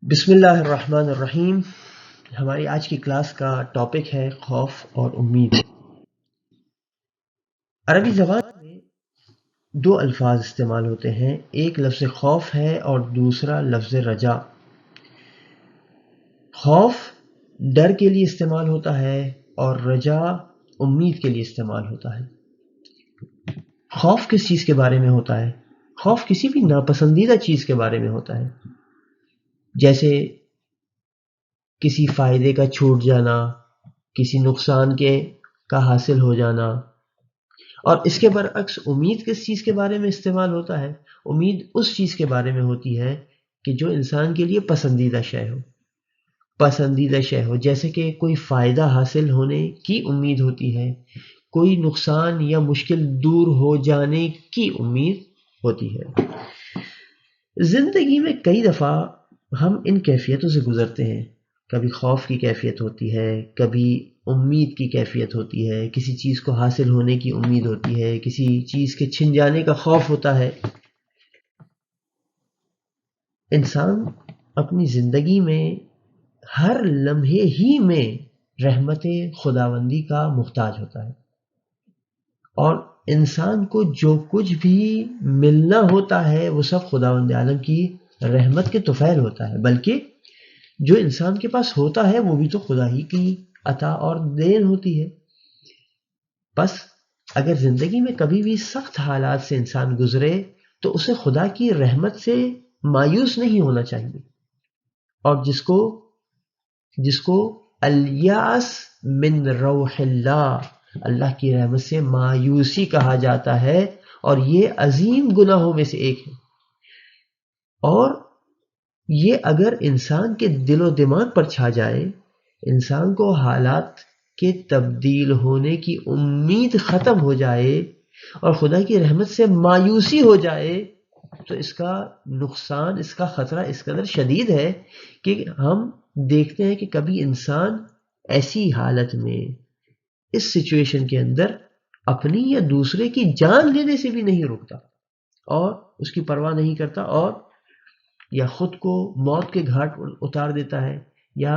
بسم اللہ الرحمن الرحیم۔ ہماری آج کی کلاس کا ٹاپک ہے خوف اور امید۔ عربی زبان میں دو الفاظ استعمال ہوتے ہیں، ایک لفظ خوف ہے اور دوسرا لفظ رجا۔ خوف ڈر کے لیے استعمال ہوتا ہے اور رجا امید کے لیے استعمال ہوتا ہے۔ خوف کس چیز کے بارے میں ہوتا ہے؟ خوف کسی بھی ناپسندیدہ چیز کے بارے میں ہوتا ہے، جیسے کسی فائدے کا چھوٹ جانا، کسی نقصان کا حاصل ہو جانا۔ اور اس کے برعکس امید کس چیز کے بارے میں استعمال ہوتا ہے؟ امید اس چیز کے بارے میں ہوتی ہے کہ جو انسان کے لیے پسندیدہ شے ہو، جیسے کہ کوئی فائدہ حاصل ہونے کی امید ہوتی ہے، کوئی نقصان یا مشکل دور ہو جانے کی امید ہوتی ہے۔ زندگی میں کئی دفعہ ہم ان کیفیتوں سے گزرتے ہیں، کبھی خوف کی کیفیت ہوتی ہے، کبھی امید کی کیفیت ہوتی ہے، کسی چیز کو حاصل ہونے کی امید ہوتی ہے، کسی چیز کے چھن جانے کا خوف ہوتا ہے۔ انسان اپنی زندگی میں ہر لمحے ہی میں رحمت خداوندی کا محتاج ہوتا ہے، اور انسان کو جو کچھ بھی ملنا ہوتا ہے وہ سب خداوند عالم کی رحمت کے طفیل ہوتا ہے، بلکہ جو انسان کے پاس ہوتا ہے وہ بھی تو خدا ہی کی عطا اور دین ہوتی ہے۔ بس اگر زندگی میں کبھی بھی سخت حالات سے انسان گزرے تو اسے خدا کی رحمت سے مایوس نہیں ہونا چاہیے، اور جس کو الیاس من روح اللہ کی رحمت سے مایوسی کہا جاتا ہے، اور یہ عظیم گناہوں میں سے ایک ہے۔ اور یہ اگر انسان کے دل و دماغ پر چھا جائے، انسان کو حالات کے تبدیل ہونے کی امید ختم ہو جائے اور خدا کی رحمت سے مایوسی ہو جائے، تو اس کا نقصان، اس کا خطرہ اس قدر شدید ہے کہ ہم دیکھتے ہیں کہ کبھی انسان ایسی حالت میں، اس سچویشن کے اندر اپنی یا دوسرے کی جان لینے سے بھی نہیں رکتا اور اس کی پرواہ نہیں کرتا، اور یا خود کو موت کے گھاٹ اتار دیتا ہے، یا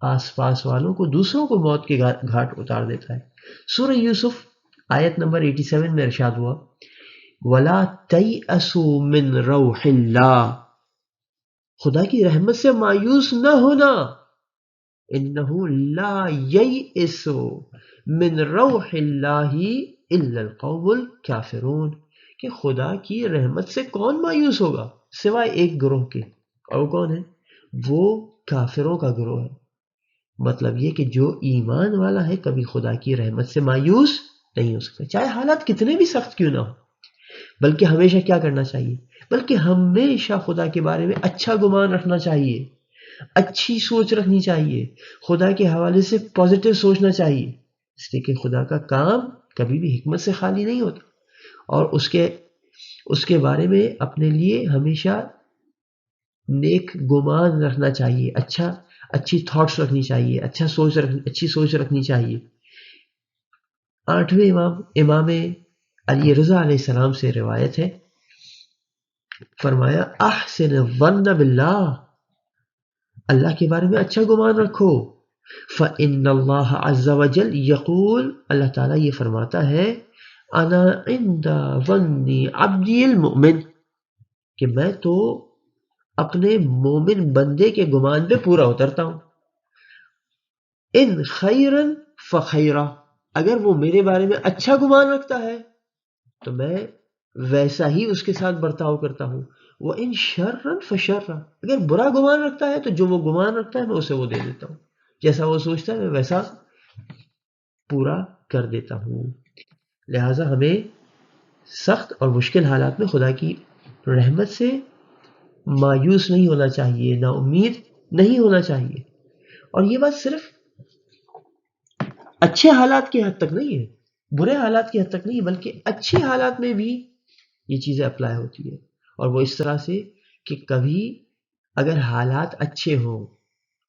آس پاس والوں کو، دوسروں کو موت کے گھاٹ اتار دیتا ہے۔ سورہ یوسف آیت نمبر 87 میں ارشاد ہوا، وَلَا تَيْأَسُوا مِن رَوْحِ اللَّهِ، خدا کی رحمت سے مایوس نہ ہونا، إِنَّهُ لَا يَيْأَسُ مِن رَوْحِ اللَّهِ إِلَّا الْقَوْمُ الْكَافِرُونَ، کہ خدا کی رحمت سے کون مایوس ہوگا سوائے ایک گروہ کے، اور وہ کون ہے؟ وہ کافروں کا گروہ ہے۔ مطلب یہ کہ جو ایمان والا ہے کبھی خدا کی رحمت سے مایوس نہیں ہو سکتا، چاہے حالات کتنے بھی سخت کیوں نہ ہو۔ بلکہ ہمیشہ کیا کرنا چاہیے؟ بلکہ ہمیشہ خدا کے بارے میں اچھا گمان رکھنا چاہیے، اچھی سوچ رکھنی چاہیے، خدا کے حوالے سے پازیٹیو سوچنا چاہیے، اس لیے کہ خدا کا کام کبھی بھی حکمت سے خالی نہیں ہوتا، اور اس کے بارے میں اپنے لیے ہمیشہ نیک گمان رکھنا چاہیے، اچھی تھاٹس رکھنی چاہیے، اچھی سوچ رکھنی چاہیے۔ 8ویں امام علی رضا علیہ السلام سے روایت ہے، فرمایا احسن الظن باللہ، اللہ کے بارے میں اچھا گمان رکھو، فإن اللہ عز وجل یقول، اللہ تعالیٰ یہ فرماتا ہے، انا عند ظن عبدی المؤمن، کہ میں تو اپنے مومن بندے کے گمان پہ پورا اترتا ہوں، ان خیرا فخیرا، اگر وہ میرے بارے میں اچھا گمان رکھتا ہے تو میں ویسا ہی اس کے ساتھ برتاؤ کرتا ہوں، وہ ان شرا فشرا، اگر برا گمان رکھتا ہے تو جو وہ گمان رکھتا ہے میں اسے وہ دے دیتا ہوں، جیسا وہ سوچتا ہے میں ویسا پورا کر دیتا ہوں۔ لہٰذا ہمیں سخت اور مشکل حالات میں خدا کی رحمت سے مایوس نہیں ہونا چاہیے، نا امید نہیں ہونا چاہیے۔ اور یہ بات صرف اچھے حالات کی حد تک نہیں ہے، برے حالات کی حد تک نہیں، بلکہ اچھے حالات میں بھی یہ چیزیں اپلائی ہوتی ہے، اور وہ اس طرح سے کہ کبھی اگر حالات اچھے ہوں،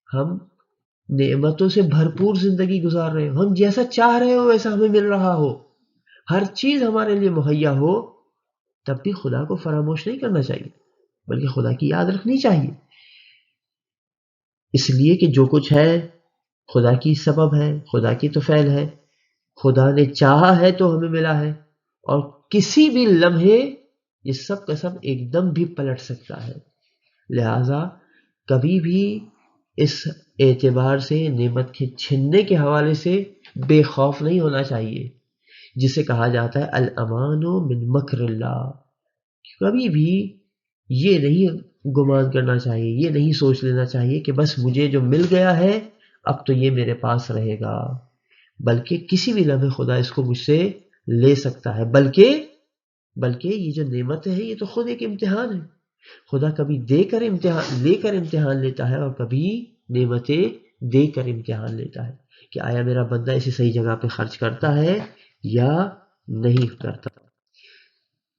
ہم نعمتوں سے بھرپور زندگی گزار رہے ہوں، ہم جیسا چاہ رہے ہو ویسا ہمیں مل رہا ہو، ہر چیز ہمارے لیے مہیا ہو، تب بھی خدا کو فراموش نہیں کرنا چاہیے، بلکہ خدا کی یاد رکھنی چاہیے۔ اس لیے کہ جو کچھ ہے خدا کی سبب ہے، خدا کی تو فعل ہے، خدا نے چاہا ہے تو ہمیں ملا ہے، اور کسی بھی لمحے یہ سب کا سب ایک دم بھی پلٹ سکتا ہے۔ لہذا کبھی بھی اس اعتبار سے نعمت کے چھننے کے حوالے سے بے خوف نہیں ہونا چاہیے، جسے کہا جاتا ہے الامان من مکر اللہ۔ کبھی بھی یہ نہیں گمان کرنا چاہیے، یہ نہیں سوچ لینا چاہیے کہ بس مجھے جو مل گیا ہے اب تو یہ میرے پاس رہے گا، بلکہ کسی بھی لمحے خدا اس کو مجھ سے لے سکتا ہے۔ بلکہ یہ جو نعمت ہے یہ تو خود ایک امتحان ہے۔ خدا کبھی لے کر امتحان لیتا ہے، اور کبھی نعمتیں دے کر امتحان لیتا ہے کہ آیا میرا بندہ اسے صحیح جگہ پہ خرچ کرتا ہے یا نہیں کرتا۔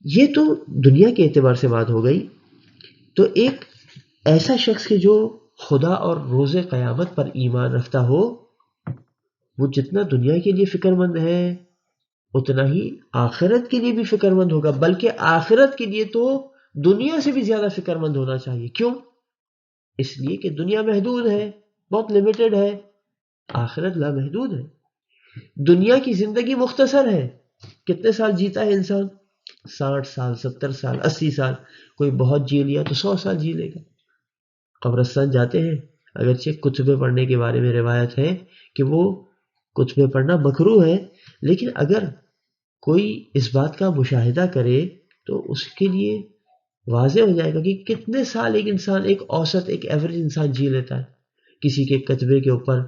یہ تو دنیا کے اعتبار سے بات ہو گئی۔ تو ایک ایسا شخص کہ جو خدا اور روز قیامت پر ایمان رکھتا ہو، وہ جتنا دنیا کے لیے فکر مند ہے اتنا ہی آخرت کے لیے بھی فکر مند ہوگا، بلکہ آخرت کے لیے تو دنیا سے بھی زیادہ فکر مند ہونا چاہیے۔ کیوں؟ اس لیے کہ دنیا محدود ہے، بہت لمیٹڈ ہے، آخرت لامحدود ہے۔ دنیا کی زندگی مختصر ہے، کتنے سال جیتا ہے انسان؟ 60 سال، 70 سال، 80 سال، کوئی بہت جی لیا تو 100 سال جی لے گا۔ قبرستان جاتے ہیں، اگرچہ کتبے پڑھنے کے بارے میں روایت ہے کہ وہ کتبے پڑھنا مکروہ ہے، لیکن اگر کوئی اس بات کا مشاہدہ کرے تو اس کے لیے واضح ہو جائے گا کہ کتنے سال ایک انسان، ایک اوسط، ایک ایوریج انسان جی لیتا ہے۔ کسی کے کتبے کے اوپر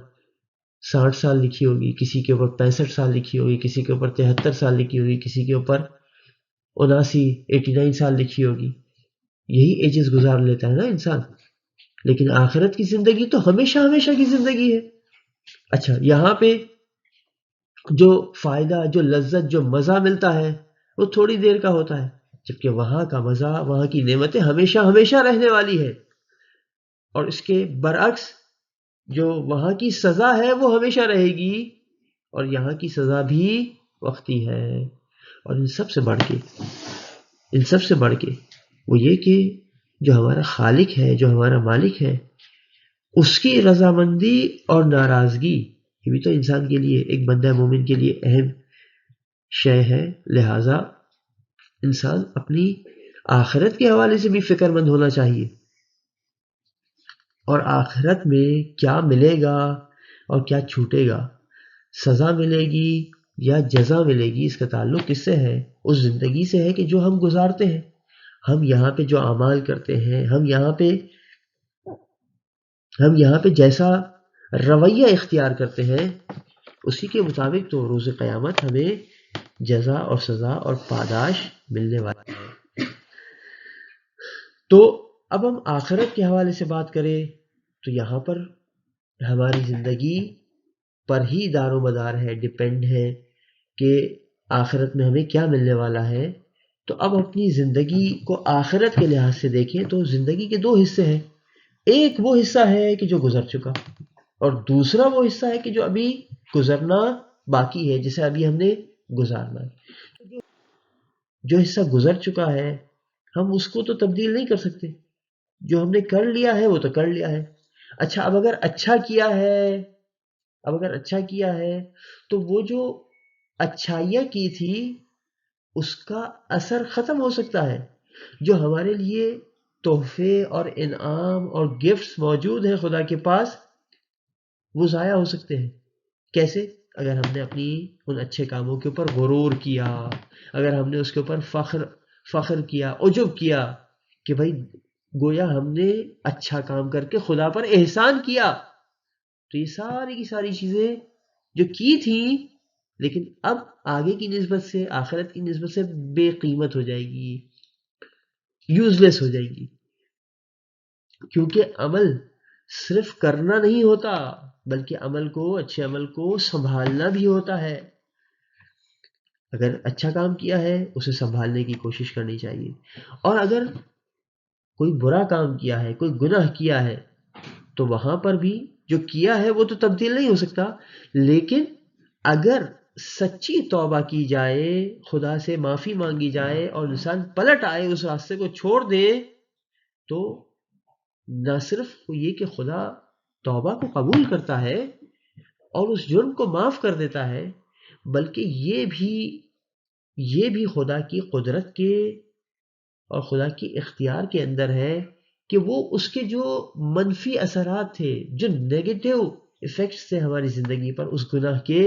60 سال لکھی ہوگی، کسی کے اوپر 65 سال لکھی ہوگی، کسی کے اوپر 73 سال لکھی ہوگی، کسی کے اوپر 89 سال لکھی ہوگی۔ یہی ایجز گزار لیتا ہے نا انسان۔ لیکن آخرت کی زندگی تو ہمیشہ ہمیشہ کی زندگی ہے۔ اچھا، یہاں پہ جو فائدہ، جو لذت، جو مزہ ملتا ہے وہ تھوڑی دیر کا ہوتا ہے، جبکہ وہاں کا مزہ، وہاں کی نعمتیں ہمیشہ ہمیشہ رہنے والی ہے۔ اور اس کے برعکس جو وہاں کی سزا ہے وہ ہمیشہ رہے گی، اور یہاں کی سزا بھی وقتی ہے۔ اور ان سب سے بڑھ کے وہ یہ کہ جو ہمارا خالق ہے، جو ہمارا مالک ہے، اس کی رضامندی اور ناراضگی، یہ بھی تو انسان کے لیے، ایک بندہ مومن کے لیے اہم شے ہے۔ لہٰذا انسان اپنی آخرت کے حوالے سے بھی فکر مند ہونا چاہیے، اور آخرت میں کیا ملے گا اور کیا چھوٹے گا، سزا ملے گی یا جزا ملے گی، اس کا تعلق کس سے ہے؟ اس زندگی سے ہے کہ جو ہم گزارتے ہیں۔ ہم یہاں پہ جو اعمال کرتے ہیں، ہم یہاں پہ جیسا رویہ اختیار کرتے ہیں، اسی کے مطابق تو روز قیامت ہمیں جزا اور سزا اور پاداش ملنے والا ہے۔ تو اب ہم آخرت کے حوالے سے بات کریں تو یہاں پر ہماری زندگی پر ہی دار و مدار ہے، ڈیپینڈ ہے کہ آخرت میں ہمیں کیا ملنے والا ہے۔ تو اب اپنی زندگی کو آخرت کے لحاظ سے دیکھیں تو زندگی کے دو حصے ہیں۔ ایک وہ حصہ ہے کہ جو گزر چکا، اور دوسرا وہ حصہ ہے کہ جو ابھی گزرنا باقی ہے، جسے ابھی ہم نے گزارنا ہے۔ جو حصہ گزر چکا ہے ہم اس کو تو تبدیل نہیں کر سکتے، جو ہم نے کر لیا ہے وہ تو کر لیا ہے۔ اچھا، اب اگر اچھا کیا ہے تو وہ جو اچھائیاں کی تھی اس کا اثر ختم ہو سکتا ہے۔ جو ہمارے لیے تحفے اور انعام اور گفٹس موجود ہیں خدا کے پاس، وہ ضائع ہو سکتے ہیں۔ کیسے؟ اگر ہم نے اپنی ان اچھے کاموں کے اوپر غرور کیا، اگر ہم نے اس کے اوپر فخر کیا، عجب کیا کہ بھائی گویا ہم نے اچھا کام کر کے خدا پر احسان کیا، تو یہ ساری کی ساری چیزیں جو کی تھی لیکن اب آگے کی نسبت سے، آخرت کی نسبت سے بے قیمت ہو جائے گی، یوز لیس ہو جائے گی۔ کیونکہ عمل صرف کرنا نہیں ہوتا، بلکہ اچھے عمل کو سنبھالنا بھی ہوتا ہے۔ اگر اچھا کام کیا ہے اسے سنبھالنے کی کوشش کرنی چاہیے، اور اگر کوئی برا کام کیا ہے، کوئی گناہ کیا ہے، تو وہاں پر بھی جو کیا ہے وہ تو تبدیل نہیں ہو سکتا، لیکن اگر سچی توبہ کی جائے، خدا سے معافی مانگی جائے اور انسان پلٹ آئے، اس راستے کو چھوڑ دے، تو نہ صرف یہ کہ خدا توبہ کو قبول کرتا ہے اور اس جرم کو معاف کر دیتا ہے، بلکہ یہ بھی خدا کی قدرت کے اور خدا کی اختیار کے اندر ہے کہ وہ اس کے جو منفی اثرات تھے، جو نیگیٹو ایفیکٹس تھے ہماری زندگی پر اس گناہ کے،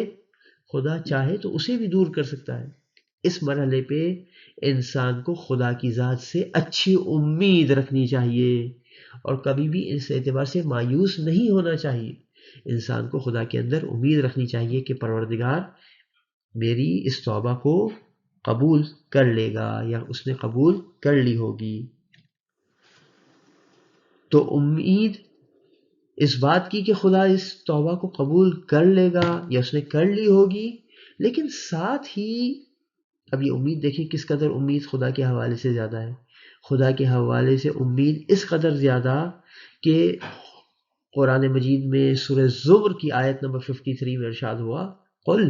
خدا چاہے تو اسے بھی دور کر سکتا ہے۔ اس مرحلے پہ انسان کو خدا کی ذات سے اچھی امید رکھنی چاہیے اور کبھی بھی اس اعتبار سے مایوس نہیں ہونا چاہیے۔ انسان کو خدا کے اندر امید رکھنی چاہیے کہ پروردگار میری اس توبہ کو قبول کر لے گا یا اس نے قبول کر لی ہوگی۔ تو امید اس بات کی کہ خدا اس توبہ کو قبول کر لے گا یا اس نے کر لی ہوگی، لیکن ساتھ ہی اب یہ امید دیکھیں کس قدر امید خدا کے حوالے سے زیادہ ہے۔ خدا کے حوالے سے امید اس قدر زیادہ کہ قرآن مجید میں سورہ زمر کی آیت نمبر 53 میں ارشاد ہوا، قل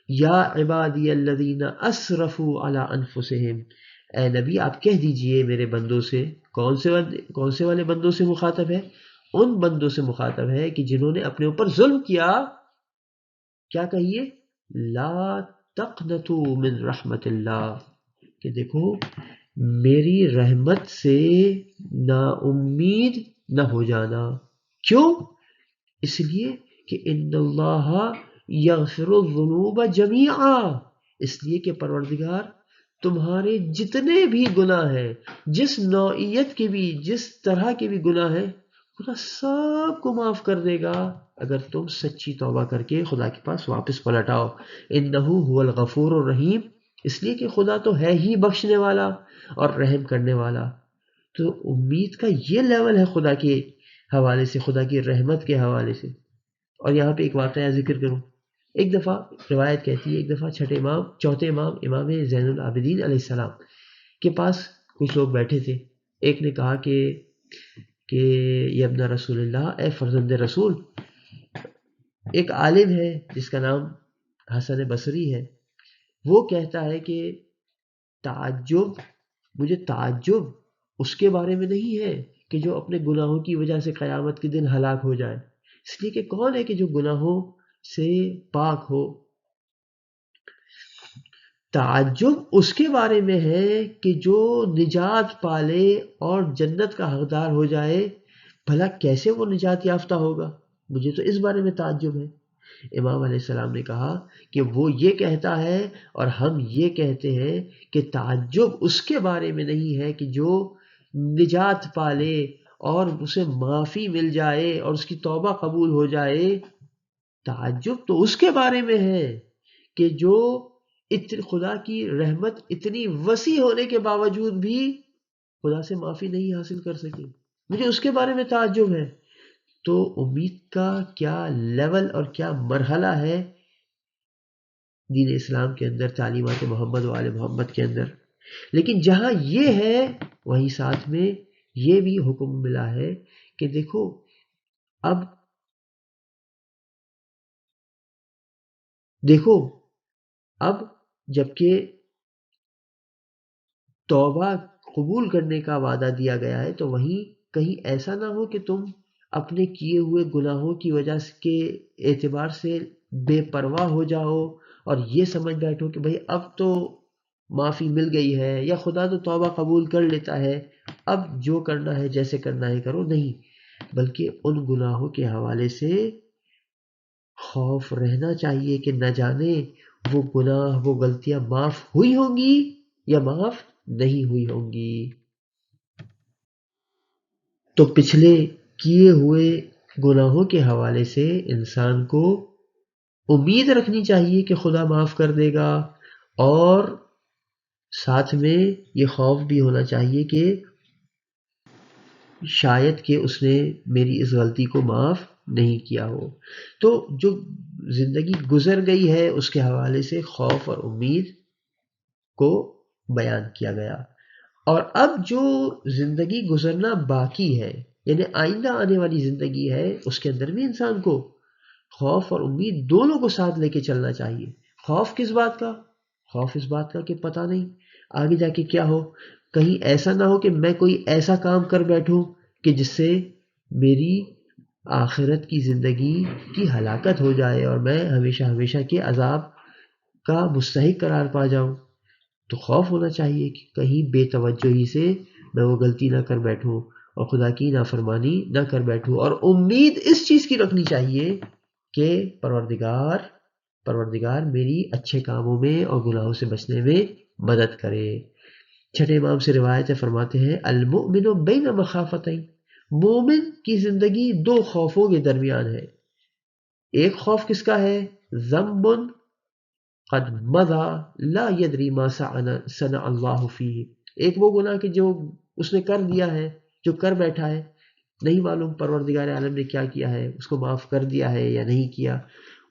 یا عبادی الذین اسرفوا علی انفسہم، اے نبی آپ کہہ دیجئے میرے بندوں سے، کون سے والے بندوں سے مخاطب ہے؟ ان بندوں سے مخاطب ہے کہ جنہوں نے اپنے اوپر ظلم کیا۔ کیا کہیے؟ لا تقنطوا من رحمت اللہ، کہ دیکھو میری رحمت سے نا امید نہ ہو جانا۔ کیوں؟ اس لیے کہ ان اللہ یغفر الذنوب جمیعا، اس لیے کہ پروردگار تمہارے جتنے بھی گناہ ہیں، جس نوعیت کے بھی، جس طرح کے بھی گناہ ہیں، خدا سب کو معاف کر دے گا اگر تم سچی توبہ کر کے خدا کے پاس واپس پلٹ آؤ۔ انہ هو الغفور الرحیم، اس لیے کہ خدا تو ہے ہی بخشنے والا اور رحم کرنے والا۔ تو امید کا یہ لیول ہے خدا کے حوالے سے، خدا کی رحمت کے حوالے سے۔ اور یہاں پہ ایک واقعہ ذکر کروں۔ ایک دفعہ روایت کہتی ہے، ایک دفعہ چوتھے امام امام زین العابدین علیہ السلام کے پاس کچھ لوگ بیٹھے تھے۔ ایک نے کہا کہ یہ ابن رسول اللہ، اے فرزند رسول، ایک عالم ہے جس کا نام حسن بصری ہے، وہ کہتا ہے کہ مجھے تعجب اس کے بارے میں نہیں ہے کہ جو اپنے گناہوں کی وجہ سے قیامت کے دن ہلاک ہو جائے، اس لیے کہ کون ہے کہ جو گناہوں سے پاک ہو۔ تعجب اس کے بارے میں ہے کہ جو نجات پالے اور جنت کا حقدار ہو جائے، بھلا کیسے وہ نجات یافتہ ہوگا؟ مجھے تو اس بارے میں تعجب ہے۔ امام علیہ السلام نے کہا کہ وہ یہ کہتا ہے اور ہم یہ کہتے ہیں کہ تعجب اس کے بارے میں نہیں ہے کہ جو نجات پالے اور اسے معافی مل جائے اور اس کی توبہ قبول ہو جائے۔ تعجب تو اس کے بارے میں ہے کہ جو خدا کی رحمت اتنی وسیع ہونے کے باوجود بھی خدا سے معافی نہیں حاصل کر سکے، مجھے اس کے بارے میں تعجب ہے۔ تو امید کا کیا لیول اور کیا مرحلہ ہے دین اسلام کے اندر، تعلیمات محمد و آل محمد کے اندر۔ لیکن جہاں یہ ہے وہیں ساتھ میں یہ بھی حکم ملا ہے کہ دیکھو اب جبکہ توبہ قبول کرنے کا وعدہ دیا گیا ہے تو وہیں کہیں ایسا نہ ہو کہ تم اپنے کیے ہوئے گناہوں کی وجہ کے اعتبار سے بے پرواہ ہو جاؤ اور یہ سمجھ بیٹھو کہ بھئی اب تو معافی مل گئی ہے یا خدا تو توبہ قبول کر لیتا ہے، اب جو کرنا ہے جیسے کرنا ہے کرو۔ نہیں، بلکہ ان گناہوں کے حوالے سے خوف رہنا چاہیے کہ نہ جانے وہ گناہ، وہ غلطیاں معاف ہوئی ہوں گی یا معاف نہیں ہوئی ہوں گی۔ تو پچھلے کیے ہوئے گناہوں کے حوالے سے انسان کو امید رکھنی چاہیے کہ خدا معاف کر دے گا، اور ساتھ میں یہ خوف بھی ہونا چاہیے کہ شاید کہ اس نے میری اس غلطی کو معاف نہیں کیا ہو۔ تو جو زندگی گزر گئی ہے اس کے حوالے سے خوف اور امید کو بیان کیا گیا، اور اب جو زندگی گزرنا باقی ہے، یعنی آئندہ آنے والی زندگی ہے، اس کے اندر بھی انسان کو خوف اور امید دونوں کو ساتھ لے کے چلنا چاہیے۔ خوف کس بات کا؟ خوف اس بات کا کہ پتہ نہیں آگے جا کے کیا ہو، کہیں ایسا نہ ہو کہ میں کوئی ایسا کام کر بیٹھوں کہ جس سے میری آخرت کی زندگی کی ہلاکت ہو جائے اور میں ہمیشہ ہمیشہ کے عذاب کا مستحق قرار پا جاؤں، تو خوف ہونا چاہیے کہ کہیں بے توجہی سے میں وہ غلطی نہ کر بیٹھوں اور خدا کی نافرمانی نہ کر بیٹھوں، اور امید اس چیز کی رکھنی چاہیے کہ پروردگار میری اچھے کاموں میں اور گناہوں سے بچنے میں مدد کرے۔ چھٹے امام سے روایت فرماتے ہیں المؤمن بین مخافتین، مومن کی زندگی دو خوفوں کے درمیان ہے۔ ایک خوف کس کا ہے؟ ذنب قد مضى لا يدري ما صنع اللہ فیہ، ایک وہ گناہ کہ جو اس نے کر دیا ہے، جو کر بیٹھا ہے، نہیں معلوم پروردگار عالم نے کیا کیا ہے، اس کو معاف کر دیا ہے یا نہیں کیا۔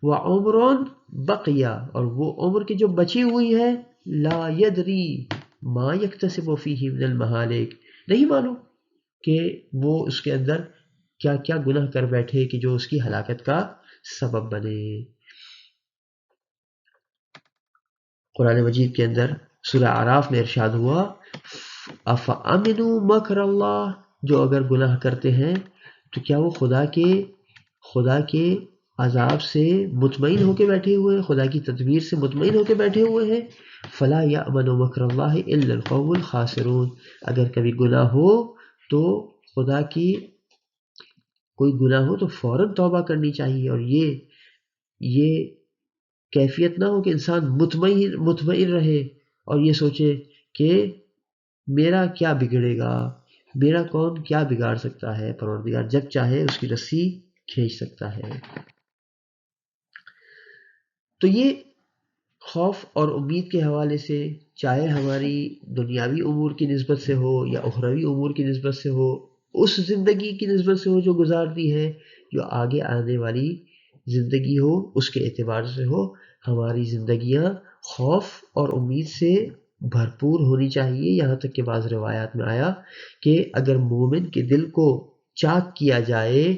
وعمر بقیہ، اور وہ عمر کی جو بچی ہوئی ہے، لا یدری ما یکتسب فیہ من المہالک، نہیں معلوم کہ وہ اس کے اندر کیا کیا گناہ کر بیٹھے کہ جو اس کی ہلاکت کا سبب بنے۔ قرآن مجید کے اندر سورہ اعراف میں ارشاد ہوا افامنوا مکر اللہ، جو اگر گناہ کرتے ہیں تو کیا وہ خدا کے عذاب سے مطمئن ہو کے بیٹھے ہوئے ہیں، خدا کی تدبیر سے مطمئن ہو کے بیٹھے ہوئے ہیں؟ فلا یأمن مکر اللہ الا القوم الخاسرون، اگر کبھی گناہ ہو تو خدا کی کوئی گناہ ہو تو فوراً توبہ کرنی چاہیے، اور یہ کیفیت نہ ہو کہ انسان مطمئن رہے اور یہ سوچے کہ میرا کیا بگڑے گا، میرا کون کیا بگاڑ سکتا ہے، پروردگار جب چاہے اس کی رسی کھینچ سکتا ہے۔ تو یہ خوف اور امید کے حوالے سے، چاہے ہماری دنیاوی امور کی نسبت سے ہو یا اخروی امور کی نسبت سے ہو، اس زندگی کی نسبت سے ہو جو گزارتی ہے، جو آگے آنے والی زندگی ہو اس کے اعتبار سے ہو، ہماری زندگیاں خوف اور امید سے بھرپور ہونی چاہیے۔ یہاں تک کہ بعض روایات میں آیا کہ اگر مومن کے دل کو چاک کیا جائے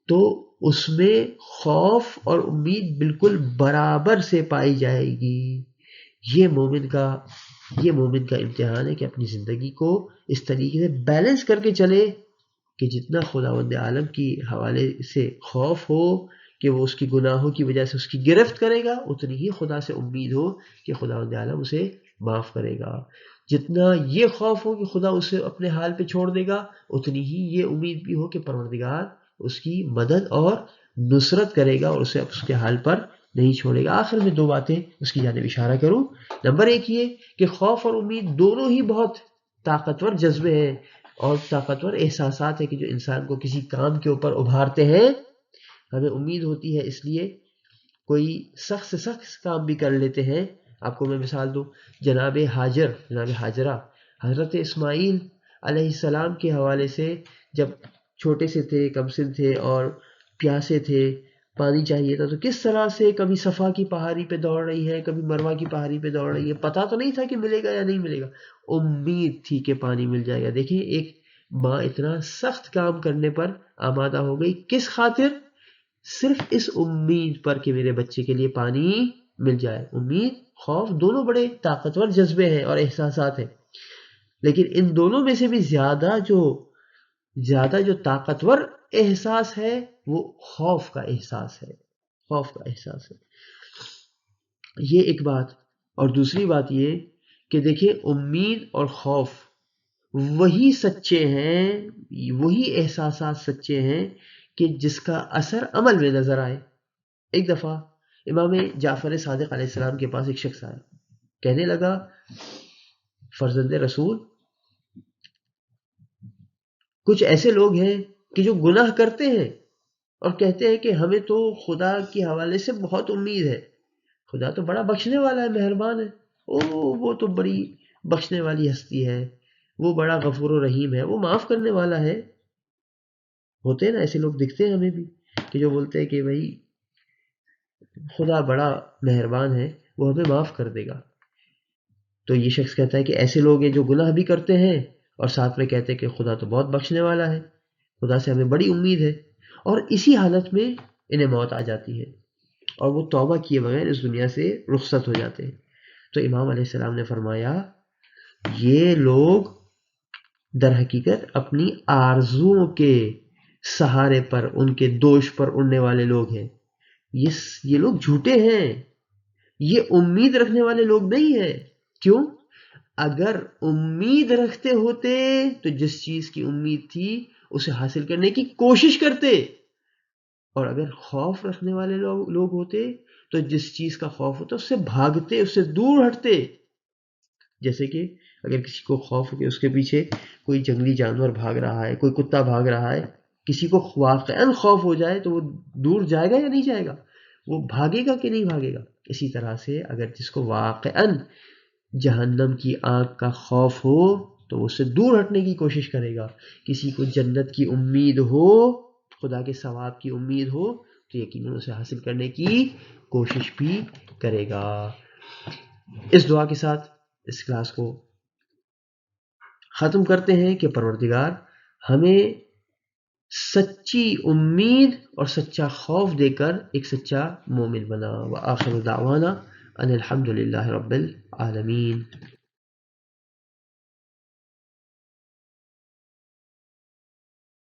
تو اس میں خوف اور امید بالکل برابر سے پائی جائے گی۔ یہ مومن کا امتحان ہے کہ اپنی زندگی کو اس طریقے سے بیلنس کر کے چلے کہ جتنا خداوند عالم کی حوالے سے خوف ہو کہ وہ اس کی گناہوں کی وجہ سے اس کی گرفت کرے گا، اتنی ہی خدا سے امید ہو کہ خداوند عالم اسے معاف کرے گا۔ جتنا یہ خوف ہو کہ خدا اسے اپنے حال پہ چھوڑ دے گا، اتنی ہی یہ امید بھی ہو کہ پروردگار اس کی مدد اور نصرت کرے گا اور اسے اس کے حال پر نہیں چھوڑے گا۔ آخر میں دو باتیں اس کی جانب اشارہ کروں۔ نمبر ایک یہ کہ خوف اور امید دونوں ہی بہت طاقتور جذبے ہیں اور طاقتور احساسات ہیں کہ جو انسان کو کسی کام کے اوپر ابھارتے ہیں۔ ہمیں امید ہوتی ہے اس لیے کوئی سخت سے سخت کام بھی کر لیتے ہیں۔ آپ کو میں مثال دوں، جناب حاجرہ حضرت اسماعیل علیہ السلام کے حوالے سے جب چھوٹے سے تھے، کم سن تھے اور پیاسے تھے، پانی چاہیے تھا، تو کس طرح سے کبھی صفا کی پہاڑی پہ دوڑ رہی ہے، کبھی مروہ کی پہاڑی پہ دوڑ رہی ہے۔ پتہ تو نہیں تھا کہ ملے گا یا نہیں ملے گا، امید تھی کہ پانی مل جائے گا۔ دیکھیں ایک ماں اتنا سخت کام کرنے پر آمادہ ہو گئی، کس خاطر؟ صرف اس امید پر کہ میرے بچے کے لیے پانی مل جائے۔ امید، خوف دونوں بڑے طاقتور جذبے ہیں اور احساسات ہیں، لیکن ان دونوں میں سے بھی زیادہ جو طاقتور احساس ہے وہ خوف کا احساس ہے۔ یہ ایک بات۔ اور دوسری بات یہ کہ دیکھیں امید اور خوف وہی سچے ہیں، وہی احساسات سچے ہیں کہ جس کا اثر عمل میں نظر آئے۔ ایک دفعہ امام جعفر صادق علیہ السلام کے پاس ایک شخص آیا، کہنے لگا فرزند رسول، کچھ ایسے لوگ ہیں کہ جو گناہ کرتے ہیں اور کہتے ہیں کہ ہمیں تو خدا کے حوالے سے بہت امید ہے، خدا تو بڑا بخشنے والا ہے، مہربان ہے، وہ تو بڑی بخشنے والی ہستی ہے، وہ بڑا غفور و رحیم ہے، وہ معاف کرنے والا ہے۔ ہوتے ہیں نا ایسے لوگ، دکھتے ہیں ہمیں بھی، کہ جو بولتے ہیں کہ بھائی خدا بڑا مہربان ہے، وہ ہمیں معاف کر دے گا۔ تو یہ شخص کہتا ہے کہ ایسے لوگ ہیں جو گناہ بھی کرتے ہیں اور ساتھ میں کہتے ہیں کہ خدا تو بہت بخشنے والا ہے، خدا سے ہمیں بڑی امید ہے، اور اسی حالت میں انہیں موت آ جاتی ہے اور وہ توبہ کیے بغیر اس دنیا سے رخصت ہو جاتے ہیں۔ تو امام علیہ السلام نے فرمایا یہ لوگ در حقیقت اپنی آرزوؤں کے سہارے پر، ان کے دوش پر اڑنے والے لوگ ہیں. یہ لوگ جھوٹے ہیں، یہ امید رکھنے والے لوگ نہیں ہیں. کیوں؟ اگر امید رکھتے ہوتے تو جس چیز کی امید تھی اسے حاصل کرنے کی کوشش کرتے، اور اگر خوف رکھنے والے لوگ ہوتے تو جس چیز کا خوف ہوتا اس سے بھاگتے، اس سے دور ہٹتے. جیسے کہ اگر کسی کو خوف ہو کہ اس کے پیچھے کوئی جنگلی جانور بھاگ رہا ہے، کوئی کتا بھاگ رہا ہے، کسی کو واقعاً خوف ہو جائے تو وہ دور جائے گا یا نہیں جائے گا؟ وہ بھاگے گا کہ نہیں بھاگے گا؟ اسی طرح سے اگر جس کو واقعاً جہنم کی آگ کا خوف ہو تو وہ اس سے دور ہٹنے کی کوشش کرے گا. کسی کو جنت کی امید ہو، خدا کے ثواب کی امید ہو، تو یقیناً اسے حاصل کرنے کی کوشش بھی کرے گا. اس دعا کے ساتھ اس کلاس کو ختم کرتے ہیں کہ پروردگار ہمیں سچی امید اور سچا خوف دے کر ایک سچا مومن بنا. وآخر دعوانا ان الحمد للہ رب العالمین.